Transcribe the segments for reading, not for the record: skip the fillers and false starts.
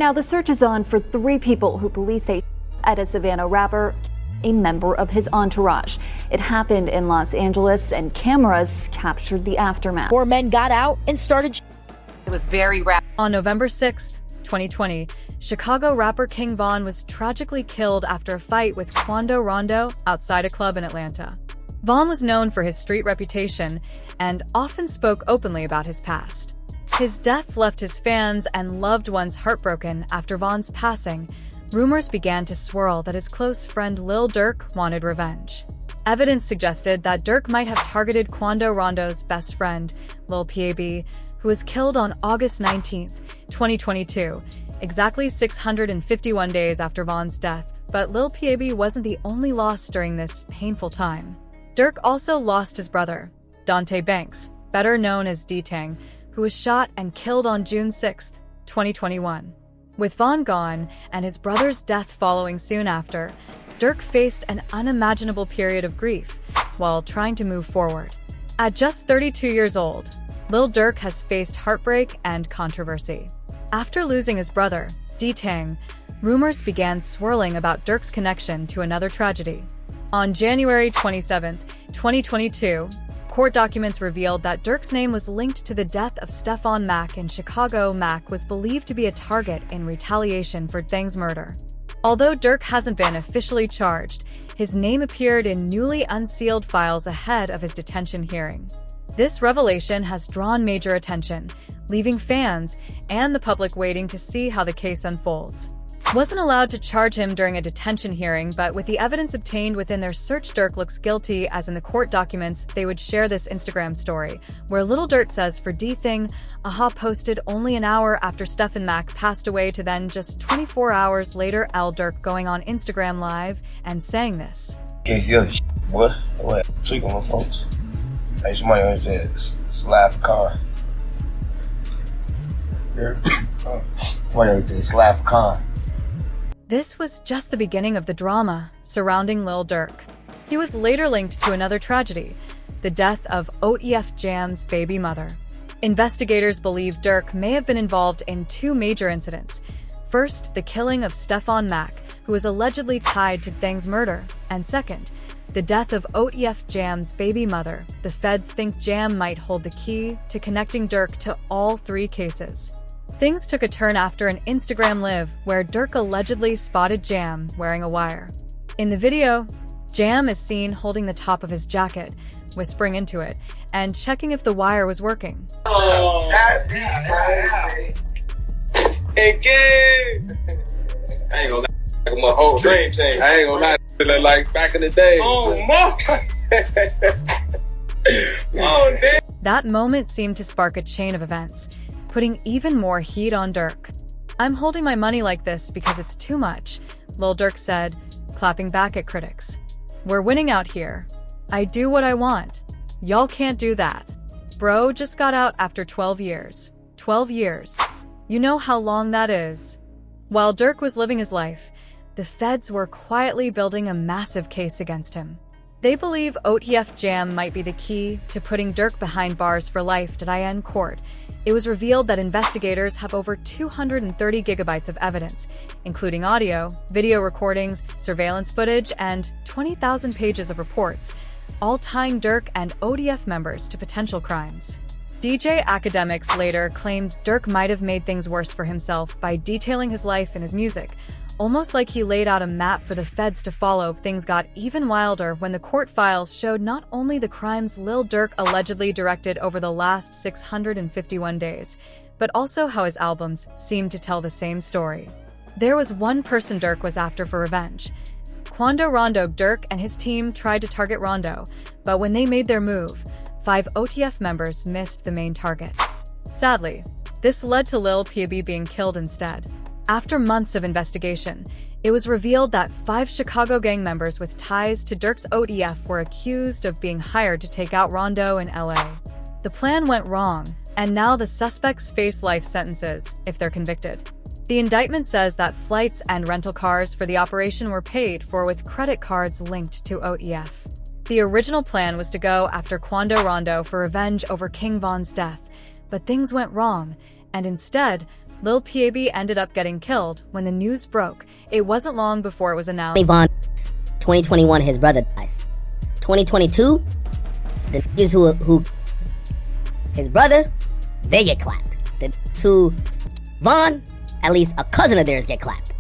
Now the search is on for 3 people who police say at a Savannah rapper, a member of his entourage. It happened in Los Angeles and cameras captured the aftermath. 4 men got out and started. It was very rapid. On November 6, 2020, Chicago rapper King Von was tragically killed after a fight with Quando Rondo outside a club in Atlanta. Von was known for his street reputation and often spoke openly about his past. His death left his fans and loved ones heartbroken. After Von's passing, rumors began to swirl that his close friend Lil Durk wanted revenge. Evidence suggested that Durk might have targeted Quando Rondo's best friend, Lil PAB, who was killed on August 19, 2022, exactly 651 days after Von's death. But Lil PAB wasn't the only loss during this painful time. Durk also lost his brother, Dante Banks, better known as D-Tang, who was shot and killed on June 6, 2021. With Von gone and his brother's death following soon after, Durk faced an unimaginable period of grief while trying to move forward. At just 32 years old, Lil Durk has faced heartbreak and controversy. After losing his brother, D-Tang, rumors began swirling about Durk's connection to another tragedy. On January 27, 2022, court documents revealed that Durk's name was linked to the death of Stephon Mack in Chicago. Mack was believed to be a target in retaliation for Thang's murder. Although Durk hasn't been officially charged, his name appeared in newly unsealed files ahead of his detention hearing. This revelation has drawn major attention, leaving fans and the public waiting to see how the case unfolds. Wasn't allowed to charge him during a detention hearing, but with the evidence obtained within their search, Durk looks guilty, as in the court documents they would share this Instagram story, where Lil Durk says for D-Thing, AHA posted only an hour after Stephon Mack passed away to then just 24 hours later. Lil Durk going on Instagram Live and saying this. Can't see other what? Tweak on my folks. Hey, somebody always said, slap a car. Somebody always said, slap a car. This was just the beginning of the drama surrounding Lil Durk. He was later linked to another tragedy, the death of OTF Jam's baby mother. Investigators believe Durk may have been involved in 2 major incidents. First, the killing of Stephon Mack, who was allegedly tied to Thang's murder, and second, the death of OTF Jam's baby mother. The feds think Jam might hold the key to connecting Durk to all 3 cases. Things took a turn after an Instagram Live where Durk allegedly spotted Jam wearing a wire. In the video, Jam is seen holding the top of his jacket, whispering into it, and checking if the wire was working. Oh, again! I ain't gonna lie, my whole dream changed. I ain't gonna lie, like back in the day. Oh, my! Oh, damn! That moment seemed to spark a chain of events, putting even more heat on Durk. "I'm holding my money like this because it's too much," Lil Durk said, clapping back at critics. "We're winning out here. I do what I want. Y'all can't do that." Bro just got out after 12 years. 12 years. You know how long that is. While Durk was living his life, the feds were quietly building a massive case against him. They believe OTF Jam might be the key to putting Durk behind bars for life. In court, it was revealed that investigators have over 230 gigabytes of evidence, including audio, video recordings, surveillance footage, and 20,000 pages of reports, all tying Durk and OTF members to potential crimes. DJ Academics later claimed Durk might have made things worse for himself by detailing his life in his music, almost like he laid out a map for the feds to follow. Things got even wilder when the court files showed not only the crimes Lil Durk allegedly directed over the last 651 days, but also how his albums seemed to tell the same story. There was one person Durk was after for revenge. Quando Rondo. Durk and his team tried to target Rondo, but when they made their move, 5 OTF members missed the main target. Sadly, this led to Lil PAB being killed instead. After months of investigation, it was revealed that 5 Chicago gang members with ties to Durk's OTF were accused of being hired to take out Rondo in LA. The plan went wrong, and now the suspects face life sentences if they're convicted. The indictment says that flights and rental cars for the operation were paid for with credit cards linked to OTF. The original plan was to go after Quando Rondo for revenge over King Von's death, but things went wrong, and instead, Lil Pab ended up getting killed when the news broke. It wasn't long before it was announced. Vaughn, 2021, his brother dies. 2022, the niggas who his brother, they get clapped. The two Vaughn, at least a cousin of theirs, get clapped.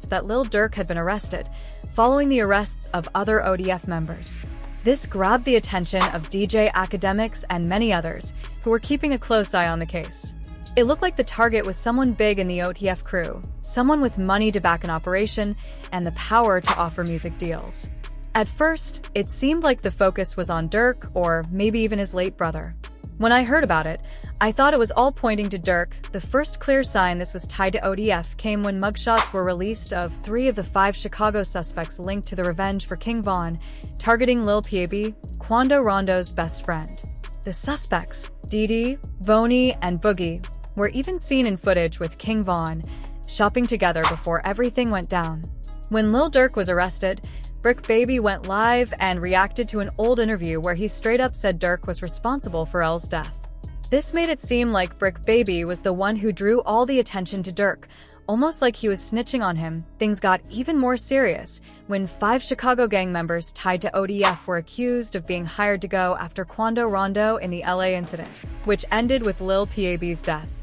That Lil Durk had been arrested, following the arrests of other ODF members. This grabbed the attention of DJ academics and many others who were keeping a close eye on the case. It looked like the target was someone big in the OTF crew, someone with money to back an operation and the power to offer music deals. At first, it seemed like the focus was on Durk or maybe even his late brother. When I heard about it, I thought it was all pointing to Durk. The first clear sign this was tied to ODF came when mugshots were released of 3 of the 5 Chicago suspects linked to the revenge for King Von, targeting Lil Pab, Quando Rondo's best friend. The suspects, Didi, Voni, and Boogie, were even seen in footage with King Von, shopping together before everything went down. When Lil Durk was arrested, Brick Baby went live and reacted to an old interview where he straight up said Durk was responsible for L's death. This made it seem like Brick Baby was the one who drew all the attention to Durk, almost like he was snitching on him. Things got even more serious when 5 Chicago gang members tied to ODF were accused of being hired to go after Quando Rondo in the LA incident, which ended with Lil Pab's death.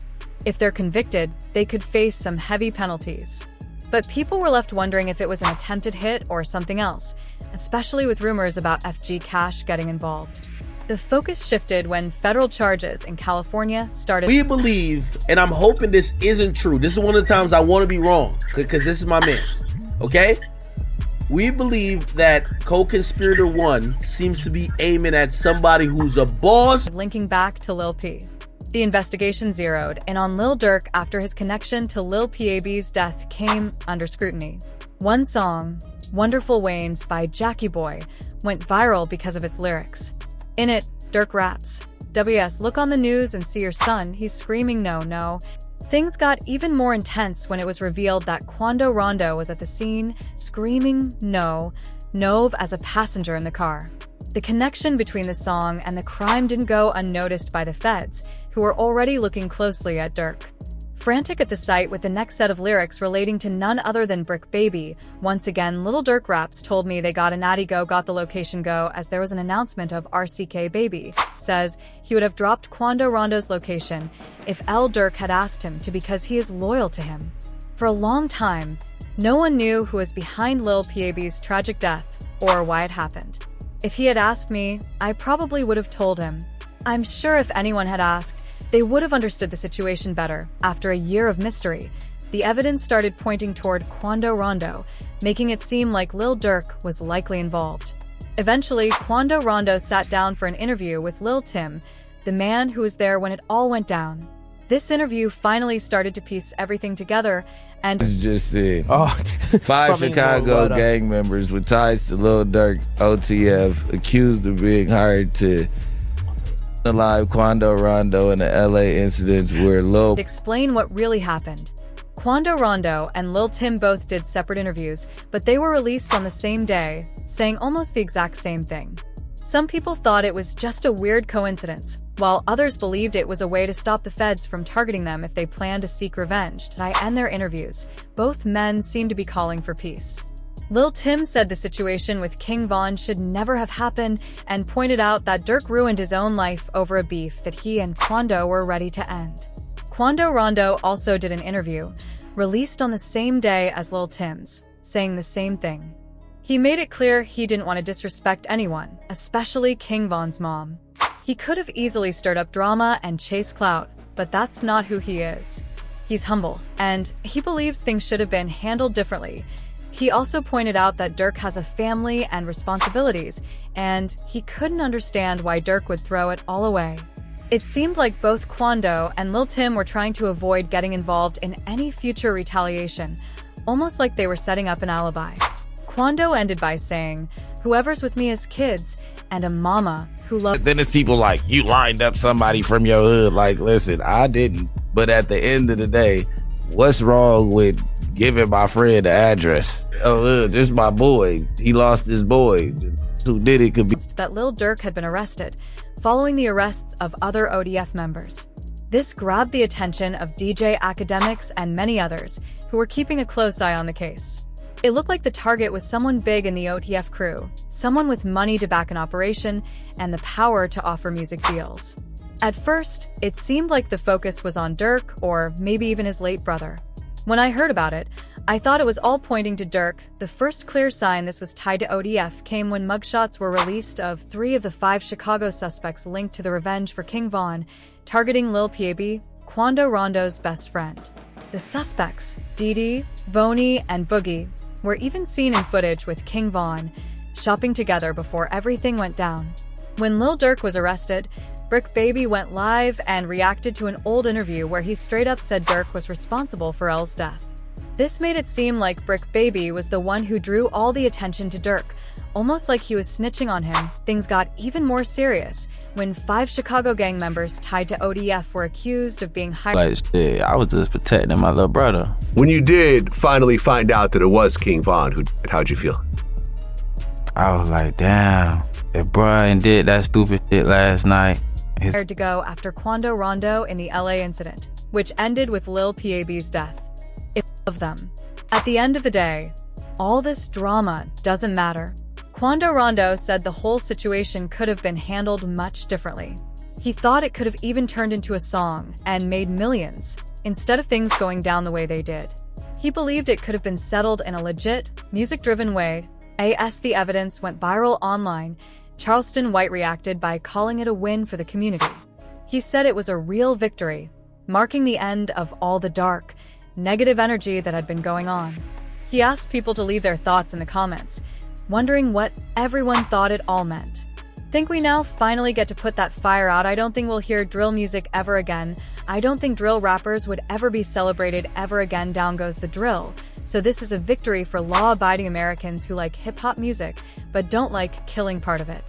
If they're convicted, they could face some heavy penalties. But people were left wondering if it was an attempted hit or something else, especially with rumors about FG Cash getting involved. The focus shifted when federal charges in California started. We believe, and I'm hoping this isn't true. This is one of the times I want to be wrong, because this is my man, okay? We believe that co-conspirator 1 seems to be aiming at somebody who's a boss. Linking back to Lil P. The investigation zeroed in on Lil Durk after his connection to Lil Pab's death came under scrutiny. One song, Wonderful Waynes by Jackie Boy, went viral because of its lyrics. In it, Durk raps, "WS, look on the news and see your son, he's screaming no, no." Things got even more intense when it was revealed that Quando Rondo was at the scene, screaming no, Nove as a passenger in the car. The connection between the song and the crime didn't go unnoticed by the feds, who were already looking closely at Durk. Frantic at the sight with the next set of lyrics relating to none other than Brick Baby, once again Lil Durk Raps told me they got a natty go, got the location go, as there was an announcement of RCK Baby. Says he would have dropped Quando Rondo's location if L Durk had asked him to because he is loyal to him. For a long time, no one knew who was behind Lil Pab's tragic death or why it happened. If he had asked me, I probably would have told him. I'm sure if anyone had asked, they would have understood the situation better. After a year of mystery, the evidence started pointing toward Quando Rondo, making it seem like Lil Durk was likely involved. Eventually, Quando Rondo sat down for an interview with Lil Tim, the man who was there when it all went down. This interview finally started to piece everything together, and just said 5 Chicago gang members with ties to Lil Durk OTF accused of being hired to alive Quando Rondo in the LA incidents where Lil explain what really happened. Quando Rondo and Lil Tim both did separate interviews, but they were released on the same day, saying almost the exact same thing. Some people thought it was just a weird coincidence, while others believed it was a way to stop the feds from targeting them if they planned to seek revenge. By end their interviews, both men seemed to be calling for peace. Lil Tim said the situation with King Von should never have happened and pointed out that Durk ruined his own life over a beef that he and Quando were ready to end. Quando Rondo also did an interview, released on the same day as Lil Tim's, saying the same thing. He made it clear he didn't want to disrespect anyone, especially King Von's mom. He could have easily stirred up drama and chased clout, but that's not who he is. He's humble, and he believes things should have been handled differently. He also pointed out that Durk has a family and responsibilities, and he couldn't understand why Durk would throw it all away. It seemed like both Quando and Lil Tim were trying to avoid getting involved in any future retaliation, almost like they were setting up an alibi. Quando ended by saying, "Whoever's with me is kids, and a mama who loves." Then it's people like, you lined up somebody from your hood. Like, listen, I didn't. But at the end of the day, what's wrong with giving my friend the address? Oh, this is my boy. He lost his boy. Who did it could be. That Lil Durk had been arrested, following the arrests of other ODF members. This grabbed the attention of DJ academics and many others who were keeping a close eye on the case. It looked like the target was someone big in the OTF crew, someone with money to back an operation and the power to offer music deals. At first, it seemed like the focus was on Durk or maybe even his late brother. When I heard about it, I thought it was all pointing to Durk. The first clear sign this was tied to ODF came when mugshots were released of 3 of the 5 Chicago suspects linked to the revenge for King Von, targeting Lil Durk, Quando Rondo's best friend. The suspects, Didi, Voni, and Boogie, were even seen in footage with King Von, shopping together before everything went down. When Lil Durk was arrested, Brick Baby went live and reacted to an old interview where he straight up said Durk was responsible for L's death. This made it seem like Brick Baby was the one who drew all the attention to Durk, almost like he was snitching on him. Things got even more serious when 5 Chicago gang members tied to ODF were accused of being hired. Like, shit, I was just protecting my little brother. When you did finally find out that it was King Von, how'd you feel? I was like, damn, if Brian did that stupid shit last night. Hired to go after Quando Rondo in the LA incident, which ended with Lil PAB's death. Of them. At the end of the day, all this drama doesn't matter. Quando Rondo said the whole situation could have been handled much differently. He thought it could have even turned into a song and made millions, instead of things going down the way they did. He believed it could have been settled in a legit, music-driven way. As the evidence went viral online, Charleston White reacted by calling it a win for the community. He said it was a real victory, marking the end of all the dark, negative energy that had been going on. He asked people to leave their thoughts in the comments, wondering what everyone thought it all meant. Think we now finally get to put that fire out? I don't think we'll hear drill music ever again. I don't think drill rappers would ever be celebrated ever again. Down goes the drill. So this is a victory for law-abiding Americans who like hip-hop music, but don't like killing part of it.